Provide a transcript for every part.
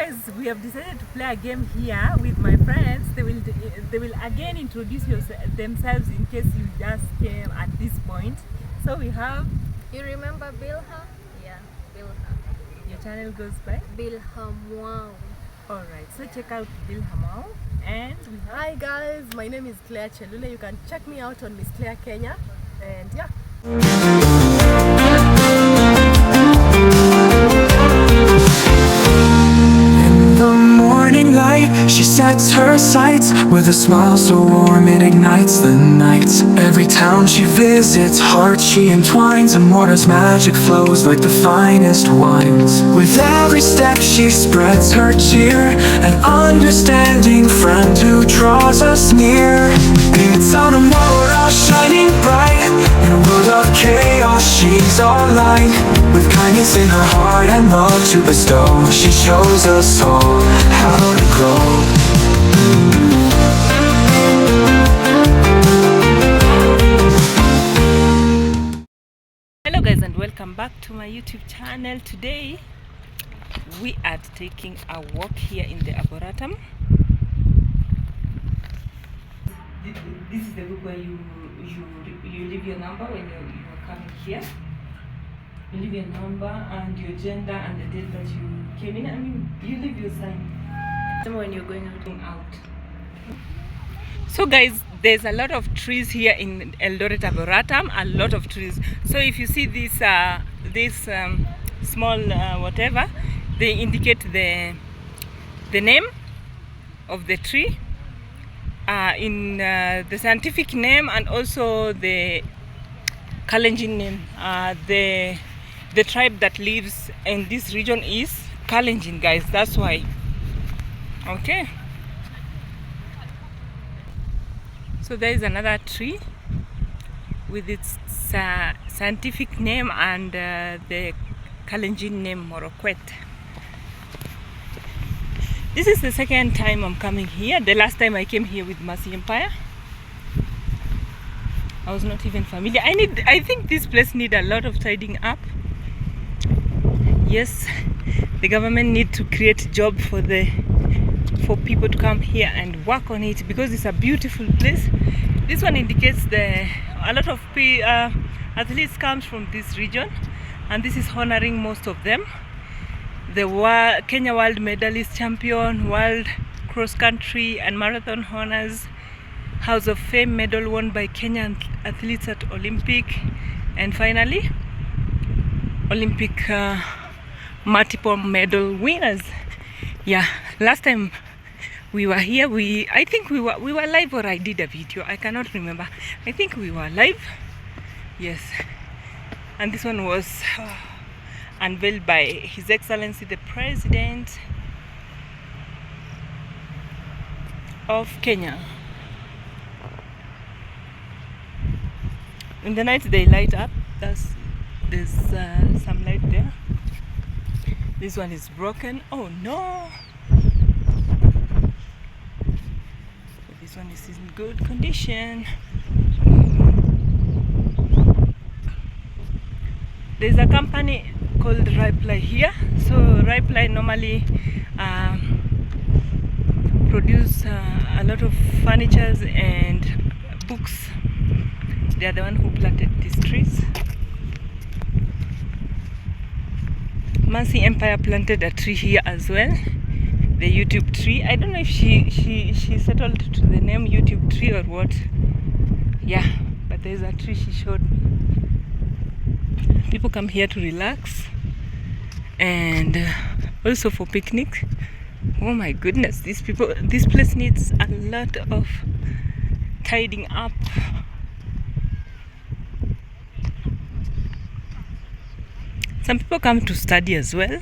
guys, we have decided to play a game here with my friends. They will again introduce themselves in case you just came at this point. So we have... You remember Bilha? Yeah, Bilha. Your channel goes by? Bilha Mwao. Alright, so check out Bilha Mwao. And we have... Hi guys, my name is Claire Chelule. You can check me out on Miss Claire Kenya. And yeah. She sets her sights with a smile so warm it ignites the night. Every town she visits, hearts she entwines, and water's magic flows like the finest wines. With every step she spreads her cheer, an understanding friend who draws us near. It's on a road all shining bright, in a world of chaos she's our light. With kindness in her heart and love to bestow, she shows us all how to grow. Hello guys, and welcome back to my YouTube channel. Today we are taking a walk here in the Arboretum. This is the book where you leave your number when you're coming here. You leave your number and your gender and the date that you came in. I mean, you leave your sign when you're going out. So guys, there's a lot of trees here in Eldoret Arboretum, a lot of trees. So if you see this small whatever, they indicate the name of the tree in the scientific name, and also the Kalenjin name. The tribe that lives in this region is Kalenjin, guys. That's why. Okay. So there is another tree with its scientific name and the Kalenjin name, Morokwet. This is the second time I'm coming here. The last time I came here with Mercy Empire, I was not even familiar. I think this place needs a lot of tidying up. Yes, the government need to create job for people to come here and work on it, because it's a beautiful place. This one indicates a lot of athletes comes from this region, and this is honoring most of them. The Kenya World Medalist Champion, World Cross Country and Marathon Honors, House of Fame medal won by Kenyan athletes at Olympic, and finally Olympic multiple medal winners. Yeah, last time we were here, I think we were live, or I did a video, I cannot remember. I think we were live, yes. And this one was unveiled by His Excellency the President of Kenya. In the night they light up. There's some light there. This one is broken. Oh no! This one is in good condition. There's a company called Reply here. So Reply normally produce a lot of furnitures and books. They are the one who planted these trees. Mercy Empire planted a tree here as well, the YouTube tree. I don't know if she settled to the name YouTube tree or what. Yeah, but there's a tree she showed me. People come here to relax and also for picnic. Oh my goodness, this place needs a lot of tidying up. Some people come to study as well.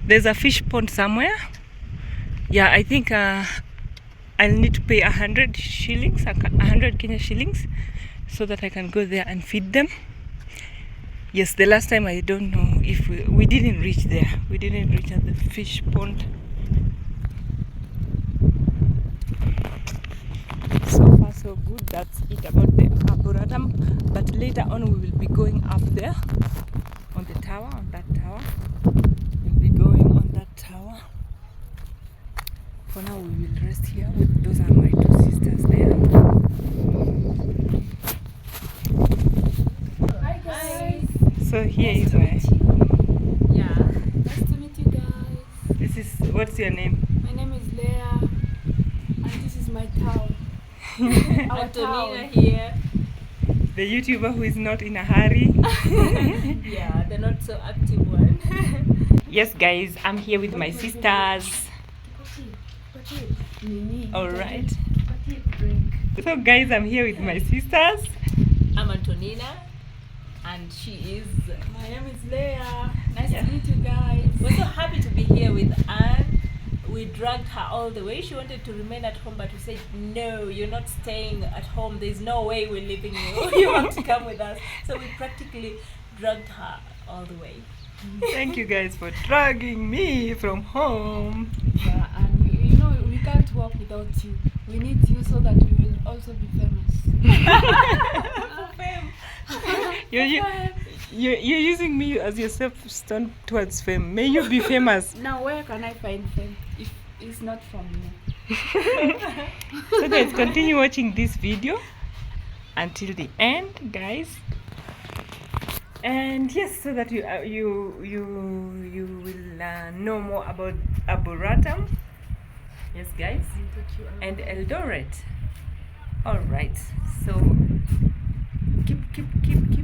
There's a fish pond somewhere. Yeah, I think I'll need to pay 100 shillings, 100 Kenya shillings, so that I can go there and feed them. Yes, the last time I don't know if we didn't reach there. We didn't reach at the fish pond. So far so good. That's it about the Arboretum. But later on we will be going up there on the tower, on that tower. We'll be going on that tower. for now we will rest here. Those are my two sisters there. Hi guys. So here is my. Yeah. Nice to meet you guys. This is, what's your name? My name is Leah, and this is my town. Our town here. The YouTuber who is not in a hurry. Yeah, the not so active one. Yes, guys, I'm here with my sisters. All right. So, guys, I'm here with my sisters. I'm Antonina, and she is. My name is Leah. Nice Yeah. to meet you guys. We're so happy to be here with Anne. We dragged her all the way. She wanted to remain at home, but we said, no, you're not staying at home. There's no way we're leaving you. You want to come with us. So we practically dragged her all the way. Thank you, guys, for dragging me from home. Yeah, and you know we can't walk without you. We need you so that we will also be famous. You're using me as your step towards fame. May you be famous. Now where can I find fame if it's not from you? So, guys, continue watching this video until the end, guys. And yes, so that you will know more about Arboretum. Yes, guys, and Eldoret. All right, so keep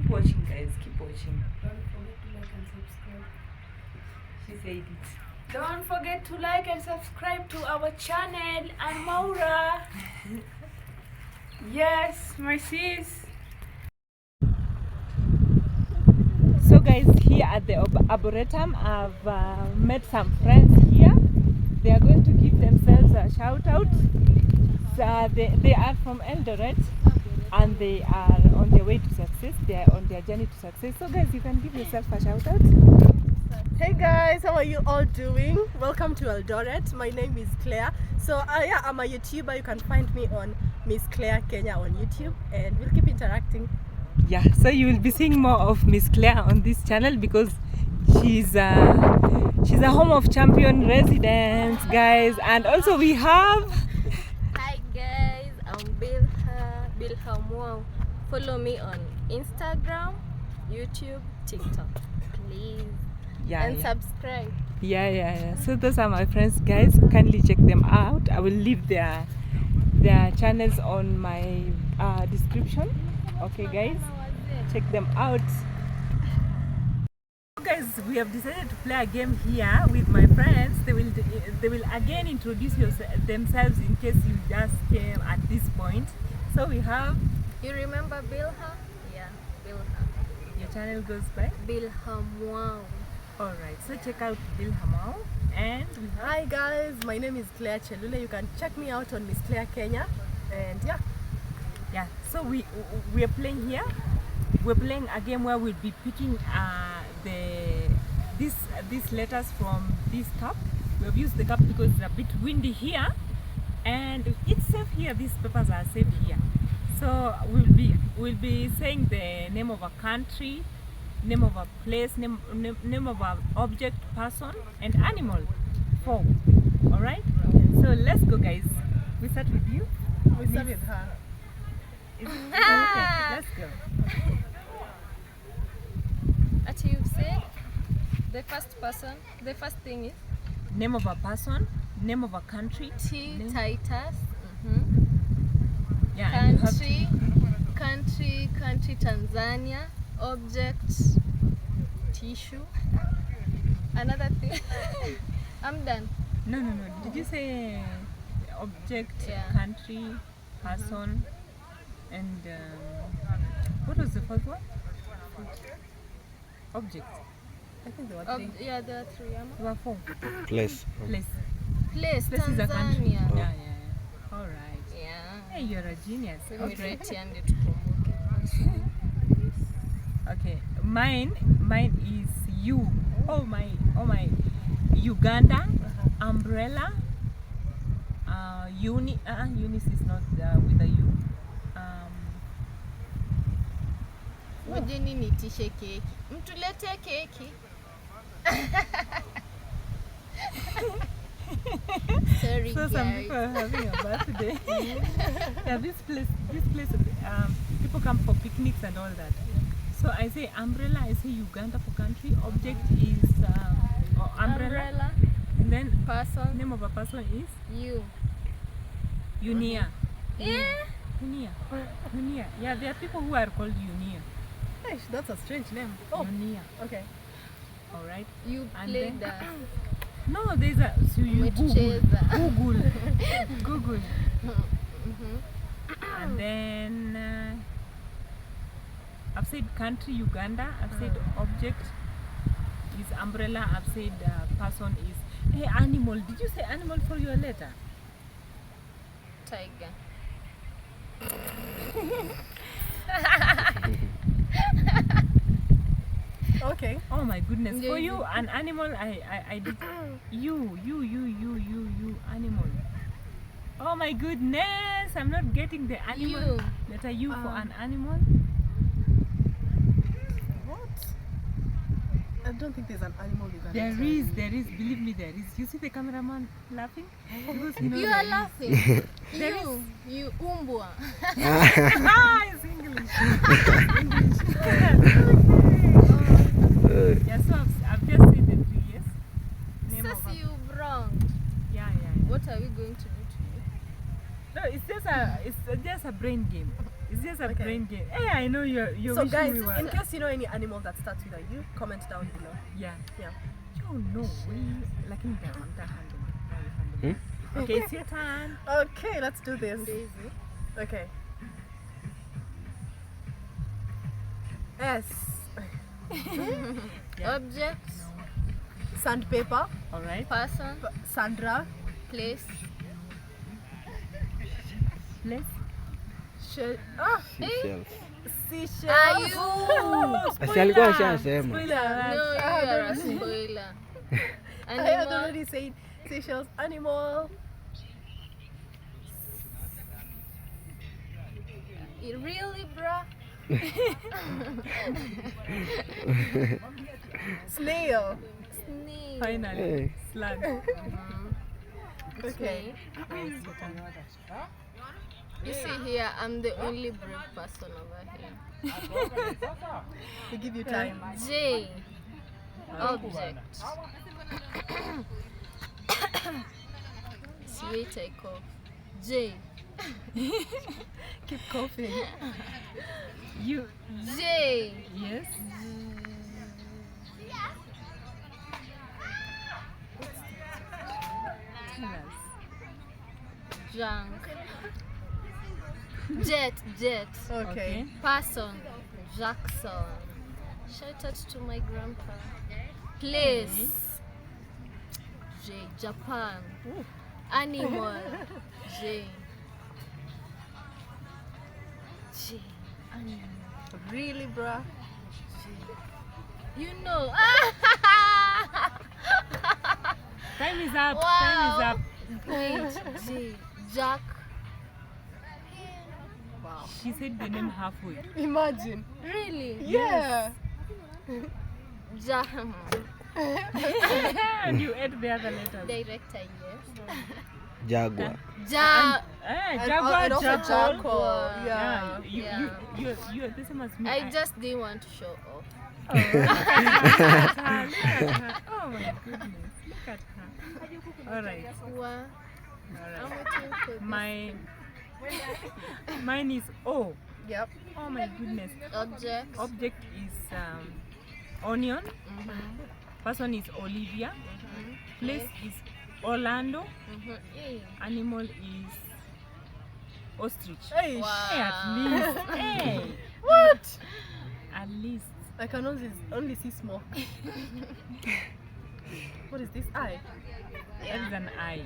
watching, guys. Keep watching. She said it. Don't forget to like and subscribe to our channel, and Maura. Yes, my sis. So, guys, here at the Arboretum, I've met some friends here. They are going to give themselves a shout out. So they are from Eldoret, and they are on their way to success. They are on their journey to success. So, guys, you can give yourself a shout out. Hey guys, how are you all doing? Welcome to Eldoret. My name is Claire. So yeah, I'm a YouTuber. You can find me on Miss Claire Kenya on YouTube, and we'll keep interacting. Yeah, so you will be seeing more of Miss Claire on this channel because she's a home of champion residents, guys. And also we have. Hi guys, I'm Bilha Wow. Follow me on Instagram, YouTube, TikTok, please. And subscribe. Yeah. So those are my friends, guys. Kindly check them out. I will leave their channels on my description. Okay, guys, check them out. Guys, we have decided to play a game here with my friends. They will again introduce themselves in case you just came at this point. So we have. You remember Bilha? Yeah, Bilha. Your channel goes by Bilha Wow. Alright, so check out Bilhamau. And Hi guys, my name is Claire Chelule. You can check me out on Miss Claire Kenya. And yeah, so we are playing here. We're playing a game where we'll be picking these letters from this cup. We have used the cup because it's a bit windy here, and it's safe here. These papers are safe here. So we'll be saying the name of a country, name of a place, name of an object, person, and animal. 4. All right. So let's go, guys. We start with you. we start with her. Okay, let's go. As you said, the first thing is Name of a person, name of a country. Titus. Yeah, and you have Country Tanzania. Object, tissue. Another thing. I'm done. No. Did you say object, Yeah. country, person, and what was the fourth one? Object. I think there were 3. Yeah, there are 3. There were 4. Place. Place. Place, Place is a country. Tanzania. Yeah. All right. Yeah. Hey, you're a genius. Okay. Okay. Mine is you. Oh my. Uganda. Umbrella. Eunice is not with a U. Mjini nitishe keki. Mtulete keki. very So some guys. people are having a birthday. Yeah, this place, people come for picnics and all that. So I say umbrella, I say Uganda for country. Object is umbrella. And then Person. name of a person is You. Unia. Yeah. Unia. Unia. Yeah, there are people who are called Unia. Hey, that's a strange name. Oh, Unia. okay. All right. You And play then- the No, there's a so you Google. Umecheza. Google. Mhm. And then I've said country Uganda. I've said object is umbrella. I've said person is hey animal. Did you say animal for your letter? Tiger. Okay. Oh my goodness. Yeah, For you- you an animal I did you animal. Oh my goodness. I'm not getting the animal. You. Letter U for an animal. What? I don't think there's an animal with an There letter is, U. believe me, there is. You see the cameraman laughing? Because you know You there are is. laughing. There You umbwa. Ah, it's English. Yeah, so I've just said the 3 years. Name of Says a- you wrong. yeah. What are we going to do to you? No, it's just a brain game. It's just a Okay. brain game. Hey, I know you're So wishing guys, we were. in case you know any animal that starts with a U, comment down below. Yeah. Yeah. You know, like in the Okay, it's your turn. Okay, let's do this. Daisy. Okay. S. Yeah. Object. Sandpaper. All right. Person. Sandra. Place. Let's. Seashells. Seashells. Are you? Asi alikuwa ashasema. Spoiler alert. No, you are a spoiler. I had Animal. already said seashells. Animal. Really, bruh? Snail. Snake. Finally. Hey. Slug. Okay. You see here, I'm the only brave person over here. We give you time. J. Object. See, wait, I cough. J. Keep coughing. You. J. Yes. Tell us. Junk. Jet. Okay. Person. Jackson. Shout out to my grandpa. Place. J. Japan. Animal. J. J. Animal. Really, bruh? You know. Time is up. Wow. Time is up. Wait. J. Jack. Wow. She said the name halfway. Imagine. Really? Yeah. Jack. And you add the other letters. Director, yes. Jaguar. Jack. Jaguar, and also jackal. jackal. Yeah, Yeah. you're the same as me. I just didn't want to show off. Oh, look at her, look at her. Oh my goodness, look at her. All right, Wow. all I'm right. waiting for this. Mine is O. Yep. Oh my goodness. Object. Object is onion. Person is Olivia. Place is Orlando. Animal is ostrich. Hey. Wow. Hey, at least. Hey, What? at least. I can only see smoke. What is this? Eye. That is an eye.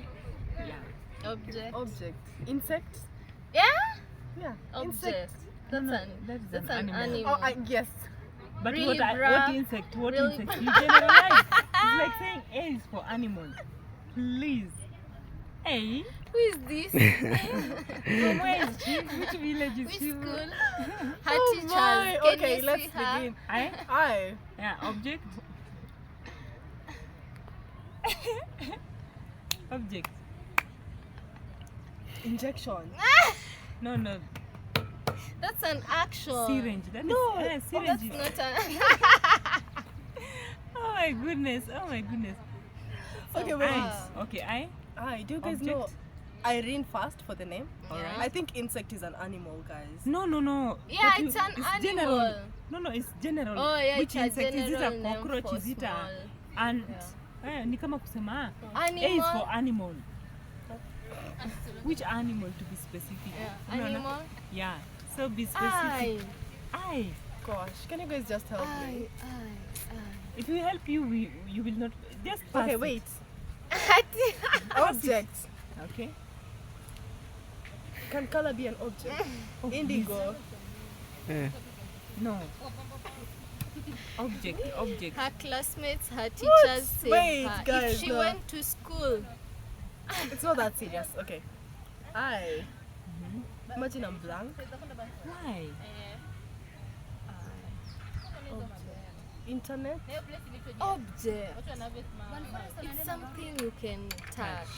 Yeah. Object. Object. Insect. Yeah? Yeah. Object. Insect. That's No, an, that is that's an an animal. Oh, yes. But Really, what bruh? insect? What Really? insect? You generalize. It's like saying A is for animal. Please. A? Who is this? From where is she? Which village is Which she? school? Her Oh teachers. my. Can Okay, you let's see her? begin. I? Eye. Yeah, object. Object. Injection. No. That's an action. Syringe. That is syringe. That's not an. Oh my goodness. Okay, wait. Okay, Hi, do you guys Object. know Irene first for the name? Alright. I think insect is an animal, guys. No. Yeah, But it's an animal. General. No, it's general. Oh yeah, Which it's a insect? Is it a general name cockroach? for Is it a small ant? Ni kama kusema A is animal. for animal. Which animal to be specific? Yeah, Unaona? animal. Yeah. So be specific. Aye. Gosh, can you guys just help me? If we help you, you will not just pass Okay, it. wait. Object. Okay. Can color be an object? Oh, Indigo. Eh. No. Object. Her classmates, her teachers say Wait, her. guys, If she no. went to school, It's not that serious. Okay. Imagine I'm blank. Why? Internet. object. It's something you can touch.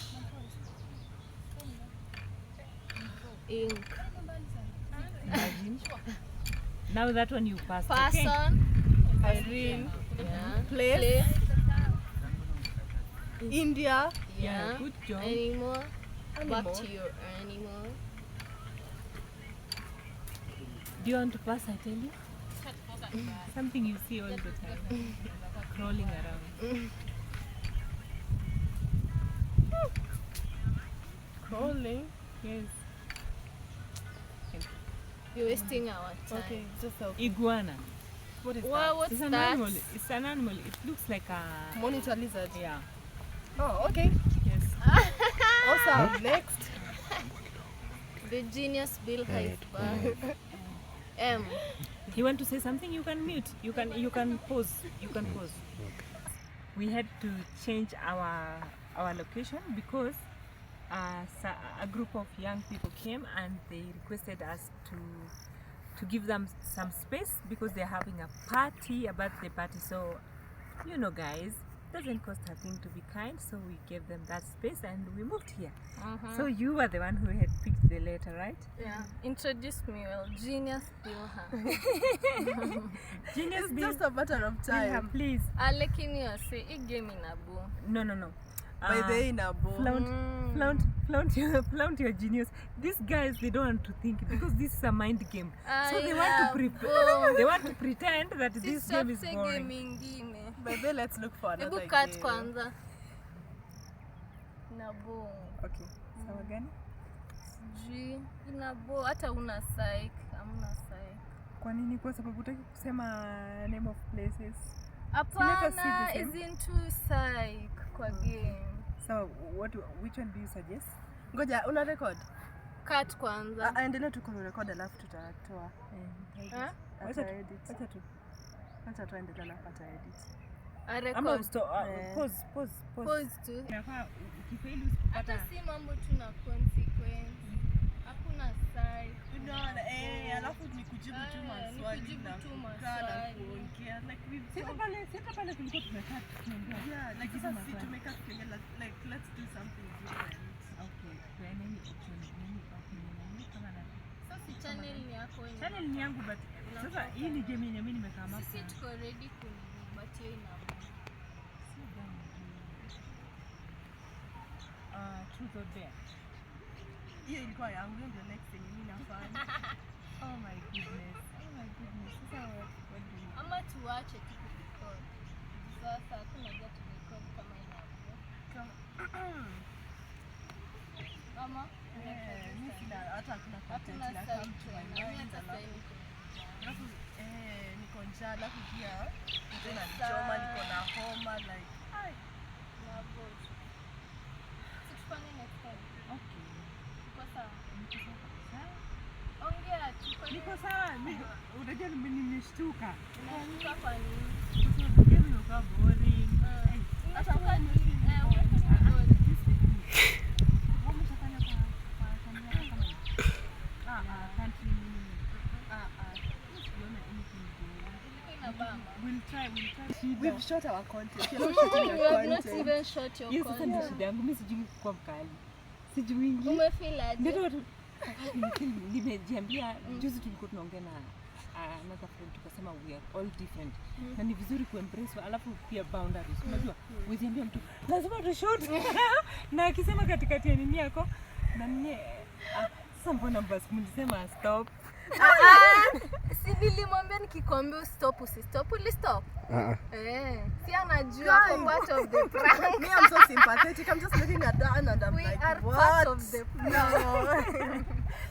Ink. Imagine. Now that one you passed. Okay. Person. Irene. Yeah. Place. India. Yeah. Yeah. Good job. Animal. Animal. Back to your animal. Do you want to pass? I tell you. Something you see all the time. Crawling around. Crawling. Yes. You're wasting our time. Okay, just help. Iguana. What is Wow, what's It's an that? animal. It's an animal. It looks like a. that? Monitor lizard. Yeah. Oh, okay. Yes. Awesome. Next. The genius Bill Iceberg. M. You want to say something? You can mute. You can pause. We had to change our location because a group of young people came and they requested us to give them some space because they're having a party, a birthday party. So, you know, guys, it doesn't cost a thing to be kind. So we gave them that space and we moved here. So you were the one who had picked the letter, right? Yeah. Introduce me well. Genius Bill. Genius It's Bill. just a matter of time. Please. Lakini wase igame na bo. No. By the way, Nabo. Flaunt your genius. These guys, they don't want to think because this is a mind game. So they want to pretend that this game is boring. Mingine. By the way, let's look for another Hebu cut game. kwanza. Nabo. Okay. Sawa gani? Sijui. Inabo hata una psych, hamna psych. Kwa nini? Kwa sababu hutaki kusema name of places. Hapana, isn't too psych kwa game. So which one do you suggest? Ngoja, una record? Cut kwanza. Endelea tu kurecord alafu tutatoa. Wacha edit. Acha tuendelee na pata edit. A Ama record. pause. Pause tu. Inafaa ukifeli usipata. Hata si mambo tuna consequence. Hakuna psych. Unaona, alafu ni kujibu tu maswali kujibu na tu kukaa na maswali. kuongea. Like we've Sita pale tulikuwa tumekaa tukiongea. yeah, like Kujibu sasa maswali. tumekaa tukiongea like let's do something different. Okay. Kwa nini option kama na Sasa channel ni yako wenyewe. channel ni yangu but sasa hii ni game yenye mimi nimekaa hapa. Sisi tuko ready kunipatia inabo. Truth or dare. Hiyo ilikuwa yangu, hiyo ndio next thing mimi nafanya. Oh my goodness. Sasa what do you Ama tuache tu kurecord. Sasa hakuna haja tu record kama inavyo. Ama Mimi sina hata hakuna content hatuna na psych come to my tena. Mimi mind. hata sasa hivi Alafu niko njaa, alafu pia tena nichoma, niko na homa like nabo. Situfanye next time. Okay. Tuko sawa. Ongea tu. Niko sawa. Unajua nimeshtuka. Unashtuka kwa nini? Game imekuwa boring. Hata kwa nini? Record. We'll try. we've shot our content. You have not even shot your Yes, sasa ndio content. shida yangu. Mimi sijui kuwa mkali. sijuingi. Umefeel aje? Ndio tu nimejiambia juzi tulikuwa tunaongea na another friend tukasema we are all different. Na ni vizuri kuembrace alafu pia boundaries. Unajua, usiambie mtu lazima tu shoot. Na akisema katikati ya nini yako na nini sasa mbona basi mlisema stop. Si nilimwambia nikikwambia stop usistop, ulistop? Si anajua ako part of the prank. Me, I'm so sympathetic. I'm just looking at that and I'm We like, are what? part of the prank.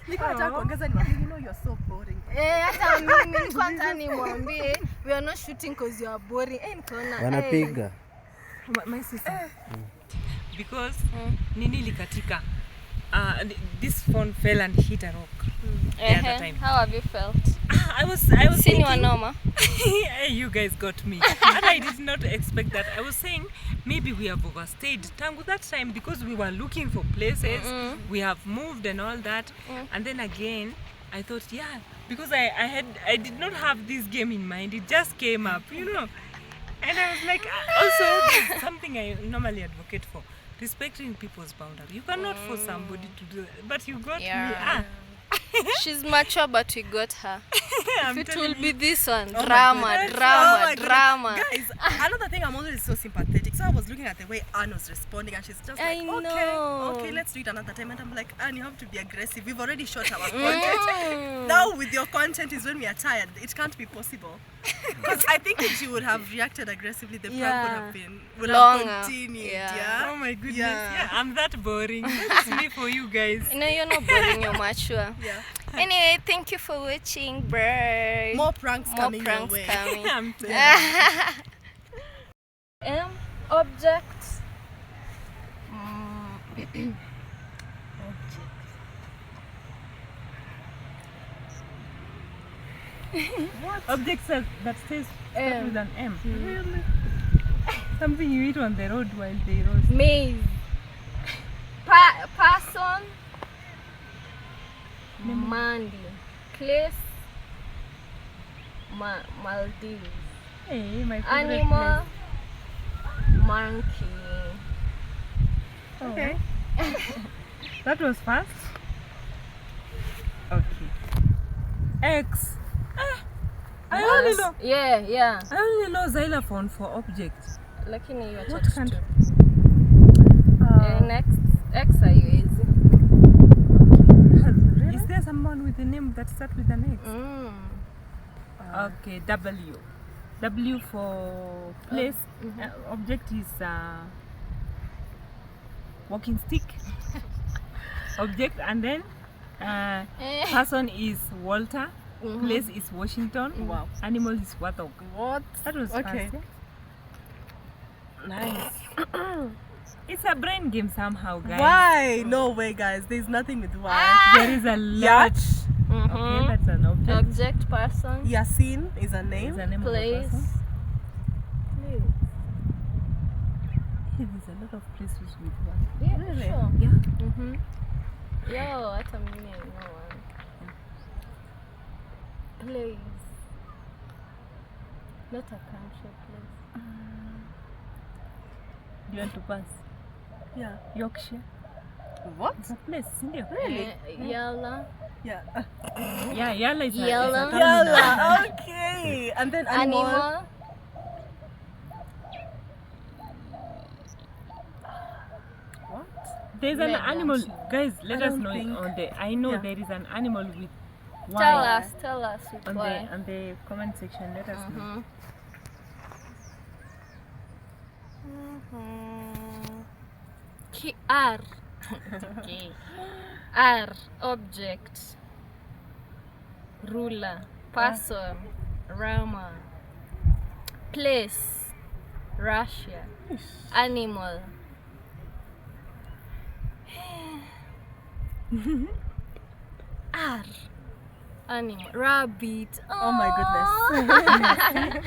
Niko nataka kuongeza ni you know you're so boring. Hata mimi nilikuwa nataka nimwambie we are not shooting because you are boring. Nikaona Wanapiga. My sister. Because nini likatika. This phone fell and hit a rock. The other time. How have you felt? I was Sini wanoma. You guys got me. And I did not expect that. I was saying maybe we have overstayed tangu that time because we were looking for places. We have moved and all that. And then again, I thought, yeah, because I did not have this game in mind. It just came up, you know. And I was like, also something I normally advocate for. Respecting people's boundaries. You cannot force somebody to do that. But you got me. She's mature, but we got her. I'm It telling will be you. this one. Oh my Drama, goodness. drama, Oh my goodness. drama. Guys, another thing, I'm always so sympathetic. So I was looking at the way Anne was responding and she's just like, okay, let's do it another time. And I'm like, Anne, you have to be aggressive. We've already shot our content. Now with your content is when we are tired. It can't be possible. Because I think if she would have reacted aggressively, the prank would have continued. Yeah. Oh my goodness. Yeah. Yeah, I'm that boring. That's me for you guys. No, you're not boring, you're mature. Yeah. Anyway, thank you for watching, bye. More pranks coming your way. coming. I'm telling you. Object. Objects that says start with an M. Really? Something you eat on the road while they roast. Maze. Person. Mandy. Place. Maldives. Hey, my favorite Animal. Monkey. place. Okay. That was fast. Okay. X. I only know. Yeah. I only know xylophone for objects. Lakini you are What touched kind? too. Next. X are you easy? Is there someone with a name that starts with an X? Okay, W. W for place. Object is walking stick. Object, and then person is Walter. Place is Washington. Wow. Animal is warthog. What? That was Okay. fast. Nice. It's a brain game somehow, guys. Why? No way, guys. There's nothing with why. There is a lot. Yacht. Okay, that's an object. Object, person, Yasin is a name. It's a name of a place. person. Hey, there's a lot of places with one. Yeah, Really? sure. Yeah. Yo, hata mimi I know one. Place. Not a country place. Do you want to pass? Yeah. Yorkshire. What? It's a place, isn't it? Yala. Yeah. Yeah, Yala is Yala. a terminal. Yalla. Okay. And then animal. Animal. What? There's an Red animal, guys. Let I us don't know think- on the. I know Yeah. there is an animal with Y Tell us with on why. the comment section. Let us know. R. Okay. R. Object. Ruler. Person. Rama. Place. Russia. Animal. R. Animal. Rabbit. Oh my goodness.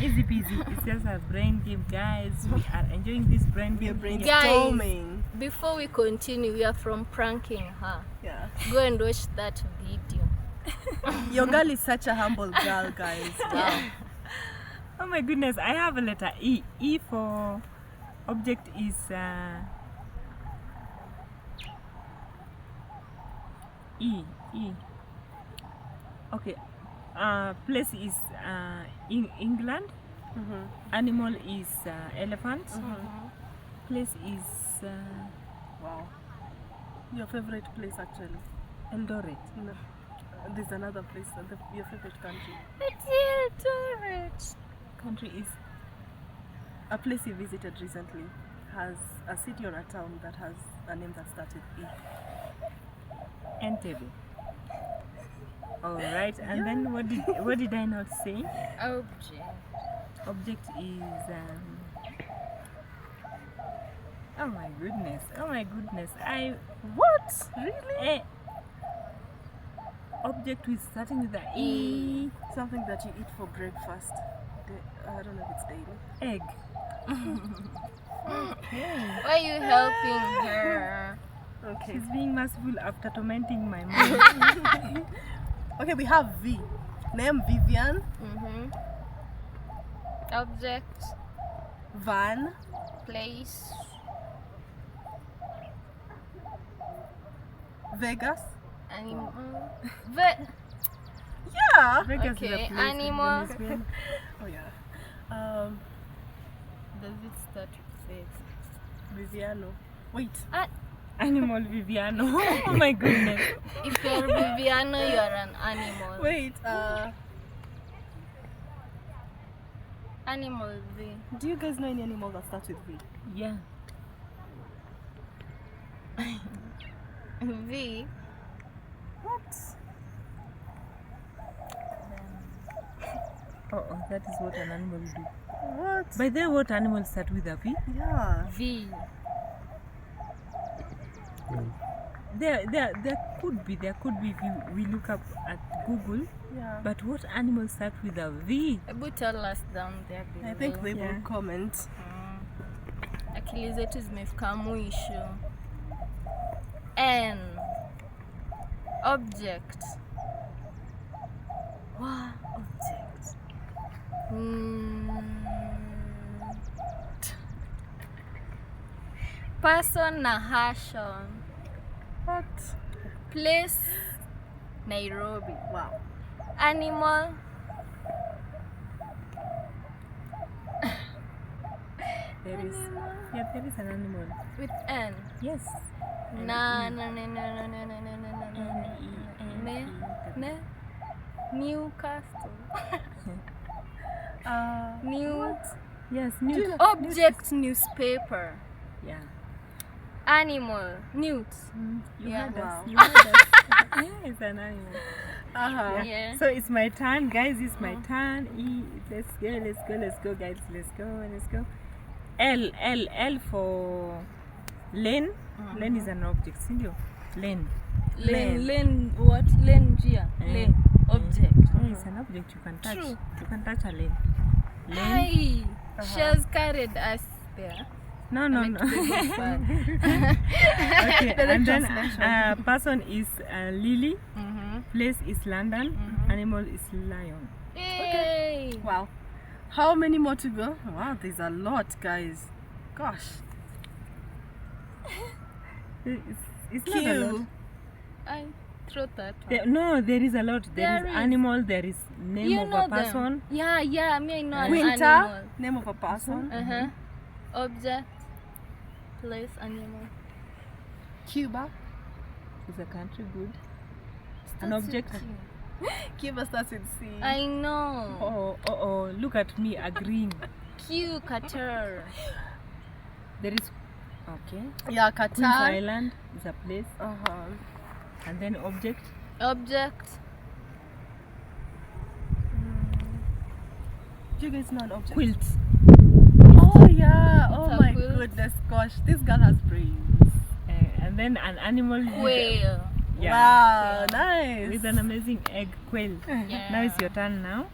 Easy peasy. It's just a brain game, guys. We are enjoying this brain We are game. brainstorming. Before we continue, we are from pranking her. Yeah. Go and watch that video. Your girl is such a humble girl, guys. Wow. Oh my goodness, I have a letter E. E for object is E. Okay. Place is England. Animal is elephant. Place is Wow. Your favorite place actually? Eldoret. No. There's another place, your favorite country. It's Eldoret. Country is A place you visited recently has a city or a town that has a name that starts with E. Entebbe. All right. And then what did I not say? Object. Object is oh my goodness. What? Really? Object with starting with the E. Something that you eat for breakfast. I don't know if it's daily. Egg. Why are you helping her? Okay. She's being merciful after tormenting my mom. Okay, we have V. Name Vivian. Object. Van. Place. Vegas. Animal. Yeah. Vegas is a Okay, place in animal. Venezuela. Oh yeah. Does it start with it? Viviano. Wait. Animal Viviano. Oh my goodness. If you're Viviano, you're an animal. Wait. Animal V. Do you guys know any animal that starts with V? Yeah. V. What? Oh, that is what an animal do. What? By the way, what animals start with a V? Yeah. V. There could be if we look up at Google. Yeah. But what animals start with a V? Hebu tell us down there below. I think they Yeah. will comment. Akili zetu zimefika mwisho. N. Object. What? Object. Person na Hashon. What? Place Nairobi. Wow. Animal There is an animal. with N. Yes. Na na na na na na na na na na na. Newcastle. New Yes, newt. object newspaper. Yeah. Animal newt. You Yeah. heard Wow. us. You heard us. Yeah, it's an animal. Uh-huh. Yeah. So it's my turn, guys. It's my turn. Let's go, guys. Let's go. L for lane. Lane is an object, sindio? Lane. Lane what? Lane njia. Lane object. Yeah, it's an object you can touch. True. You can touch a lane. Lane. Hi. She has carried us there. No. Fun. Okay, and then person is Lily. Place is London. Animal is lion. Yay. Wow. How many more to go? Wow, there's a lot, guys. Gosh. It's not a lot. I throw that one. There is a lot. There is animal. There is name You of know a person. them. Yeah, me I know an Winter. animal. Name of a person. Object. Place animal. Cuba. Is a country good? An object. Cuba starts with C. I know. Oh, look at me agreeing. Q Qatar. There is, okay. Yeah, Queen's Qatar. Island is a place. And then object. Object. Do you guys know an object? Quilt. Oh yeah. Oh It's a my quilt. goodness, gosh. This girl has brains. And then an animal. Whale. Yeah. Wow, nice. With an amazing egg quail. Yeah. Now it's your turn now.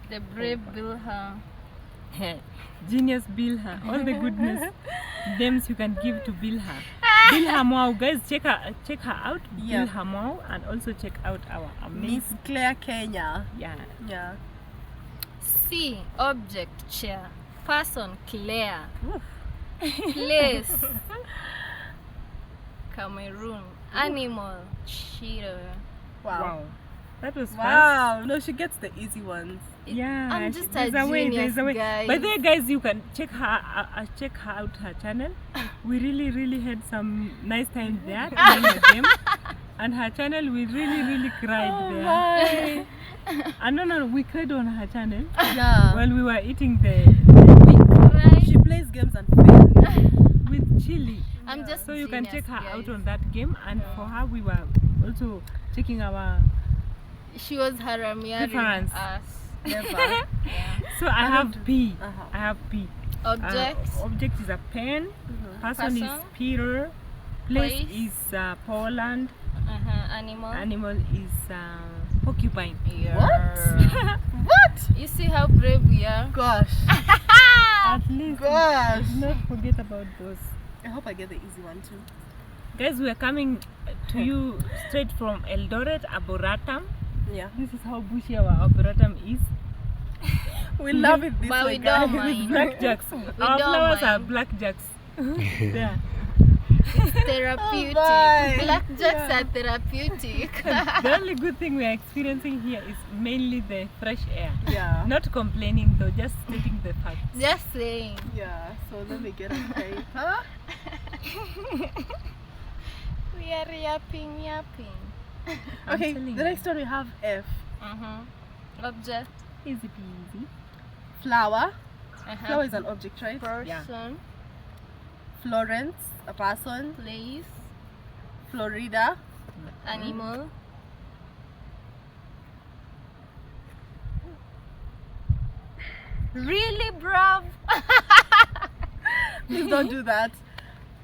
The brave Bilha. Genius Bilha. All the goodness names you can give to Bilha. Bilha Mau, guys, check her out. Yeah. Bilha Mau, and also check out our Miss amazing. Claire Kenya. Yeah. Yeah. C. Object chair. Person Claire. Place Cameroon. Animal. Cheetah. Wow. That was fast. Wow. No, she gets the easy ones. Yeah, I'm just there's a way, genius, there's a way. guys. By the way, guys, you can check her out her channel. We really had some nice times there playing a game, and her channel we really cried there. Hi. And no, we cried on her channel Yeah. while we were eating the Right? She plays games and fails. with chili. I'm just So you can genius, check her guys. out on that game, and for her we were also checking our. She was haramiaring Preference. us. Never. So I have P. Uh-huh. I have P. Object. Object is a pen. Person is Person. Peter. Place Place. is Poland. Animal. Animal is porcupine. Yeah. What? You see how brave we are? Gosh. At least Gosh. do not forget about those. I hope I get the easy one too. Guys, we are coming to you straight from Eldoret, Arboretum. Yeah. This is how bushy our Arboretum is. We love it this But way, we don't guys. mind. Blackjacks. Our don't flowers are mind. blackjacks. There. Therapeutic. my. Blackjacks are therapeutic. The only good thing we are experiencing here is mainly the fresh air. Yeah. Not complaining though, just stating the facts. Just saying. Yeah. So let me get a paper. We are yapping. Okay. telling The you. next one we have F. Object. Easy peasy. Flower. Flower is an object, right? Person. Florence, a person. Place. Florida. Animal. Really, bruv? Please don't do that.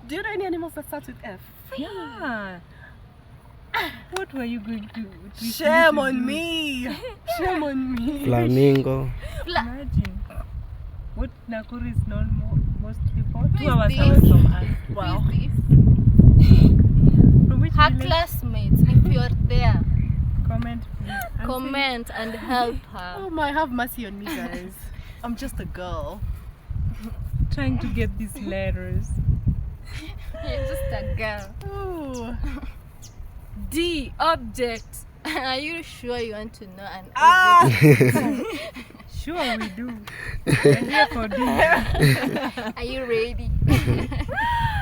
Do you know any animals that start with F? Yeah. What were you going to teach Shame me to on do? me. Shame on me. Flamingo. Imagine what Nakuru is known mostly for. Who 2 is hours this? away from us. Wow. Who is this? From which Her village? classmates, if you're there, Comment please. And comment and help her. Oh my, have mercy on me, guys. I'm just a girl. say, trying to get these letters. You're just a girl. Ooh. D. Object. Are you sure you want to know an Ah! object? Sure we do. We're here for this. Are you ready?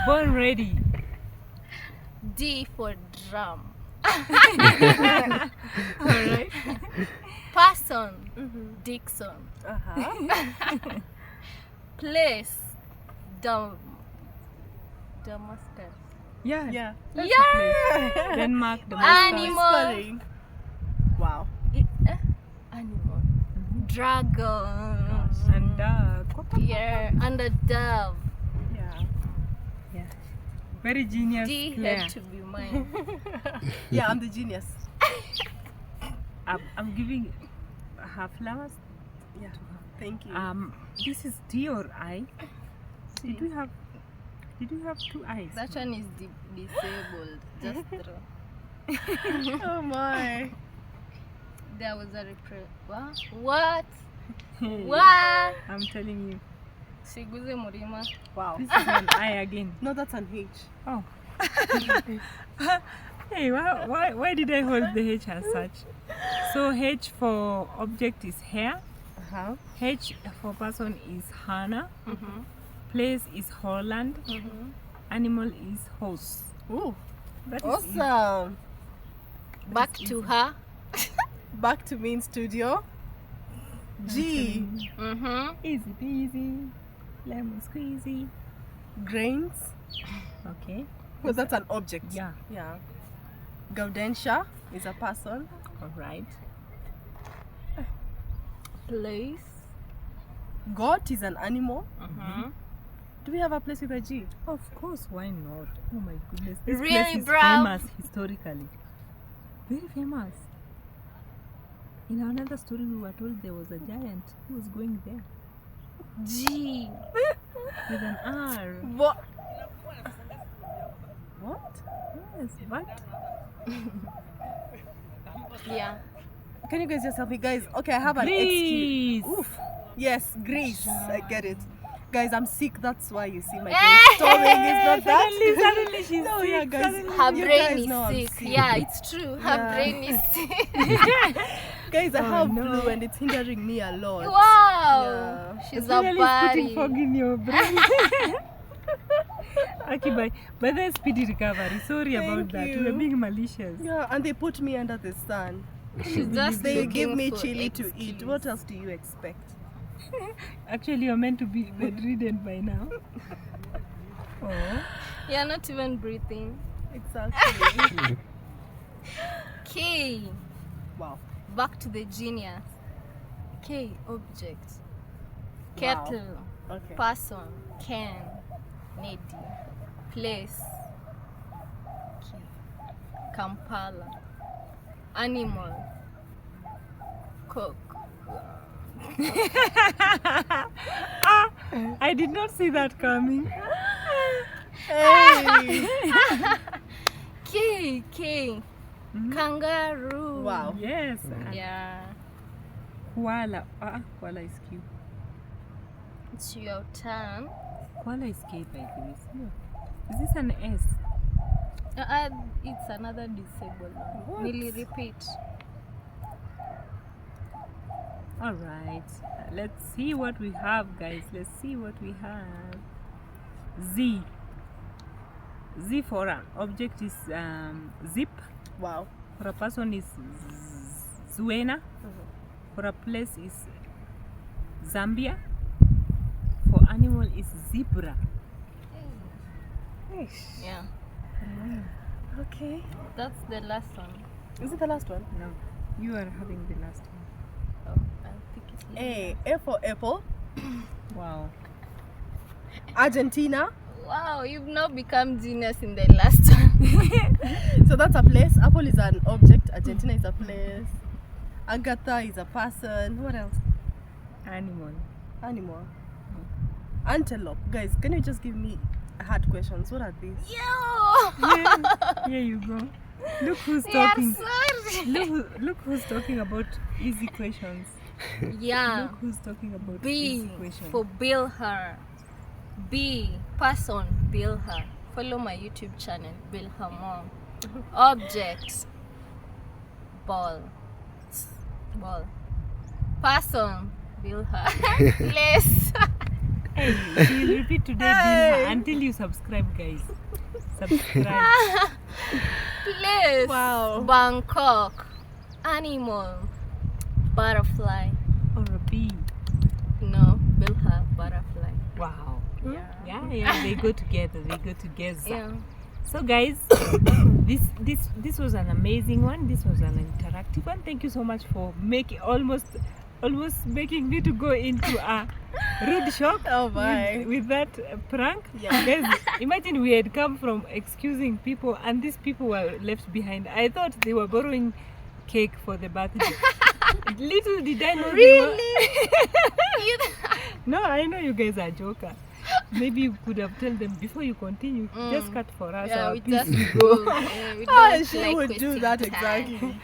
Born ready. D for drum. Alright. Person. Dixon. Uh-huh. Place. Damascus. Yeah. Yeah. Yeah. Denmark, the Animal. Spelling. Wow. Animal. Dragon. And Yeah. And a dove. Yeah. very genius. D Claire. had to be mine. Yeah, I'm the genius. I'm giving her flowers. Yeah. Thank you. This is D or I. Did we have 2 eyes? That one is disabled. Just throw. Oh my. There was a What? What? I'm telling you. Siguze Murima. Wow. This is an I again. No, that's an H. Oh. Hey, why did I hold the H as such? So H for object is hair. Uh-huh. H for person is Hannah. Place is Holland. Animal is horse. Ooh. That is easy. Awesome. Back to her. Back to main studio. G. Easy peasy. Lemon squeezy. Grains. Okay. Well, that's an object. Yeah. Yeah. Gaudentia is a person. Alright. Place. Goat is an animal. Do we have a place with a G? Of course, why not? Oh my goodness. This Really, place is bro? famous historically. Very famous. In another story we were told there was a giant who was going there G. with an R. What? What? Yes, what? Yeah. Can you guys just help me, guys? Okay, I have an Greece. XQ. Oof. Yes, Greece. I get it. Guys, I'm sick. That's why you see my face storming. It's not that. Suddenly she's No, sick. yeah, guys. Her You brain guys is know I'm sick. sick. Yeah, it's true. Her Yeah. brain is sick. Guys, I Oh, have no. flu and it's hindering me a lot. Wow. Yeah. She's a Suddenly it's putting buddy. fog in your brain. Okay, by the speedy recovery. Sorry about Thank that. you. We're being malicious. Yeah, and they put me under the sun. She's just They looking give me for chili to eat. excuse. What else do you expect? Actually, you're meant to be bedridden by now. Oh. You're not even breathing. Exactly. K. Wow. Back to the genius. K. Object. Wow. Kettle. Okay. Person. Can. Needy. Place. K. Kampala. Animal. Cook. I did not see that coming. Hey. K. Kangaroo. Wow. Yes. Yeah. Koala. Koala is cute. It's your turn. Koala is K by the way. No. Is this an S? It's another disabled one. Nearly repeat. Alright. Let's see what we have, guys. Let's see what we have. Z. Z for an object is zip. Wow. For a person is Zuena. For a place is Zambia. For animal is zebra. Yeah. Okay. That's the last one. Is it the last one? No, you are having the last one. Oh, I'll pick it here. A for apple. Wow. Argentina. Wow, you've now become genius in the last one. So that's a place. Apple is an object. Argentina is a place. Agatha is a person. What else? Animal. Animal. Antelope. Guys, can you just give me hard questions? What are these? Yo! Here you go. Look who's We are talking. sorry. Look who's talking about easy questions. Yeah. Look who's talking about B easy questions. for bill her. B person, bill her. Follow my YouTube channel, bill her mom. Object, ball. Person, bill her. Place. Hey, she'll repeat today Bilha, until you subscribe, guys. Subscribe. Place. Wow. Bangkok. Animal. Butterfly. Or a bee. No, bill her. Butterfly. Wow. Yeah. Yeah, they go together. They go together. Yeah. So guys, this was an amazing one. This was an interactive one. Thank you so much for making almost making me to go into a rude shock. Oh my. With that prank. Yeah. Guys, imagine we had come from excusing people and these people were left behind. I thought they were borrowing cake for the birthday. Little did I know Really? No, I know you guys are jokers. Maybe you could have told them before you continue. Just cut for us Yeah, our we piece. just go. Yeah, we Ah, don't she like would do wasting that time. exactly.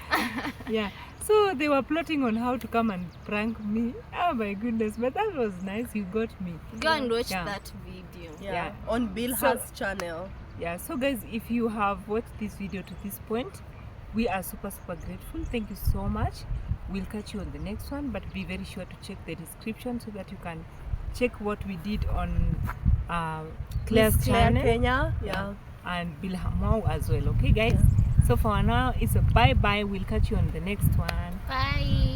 Yeah. So they were plotting on how to come and prank me. Oh my goodness, but that was nice. You got me. Go and watch Yeah. that video. Yeah. Yeah. On Bill So- Ha's channel. Yeah. So guys, if you have watched this video to this point, we are super grateful. Thank you so much. We'll catch you on the next one, but be very sure to check the description so that you can check what we did on Claire's Miss Claire channel. Kenya. Yeah. And Bill Hamau as well. Okay guys, so for now it's a bye bye. We'll catch you on the next one. Bye.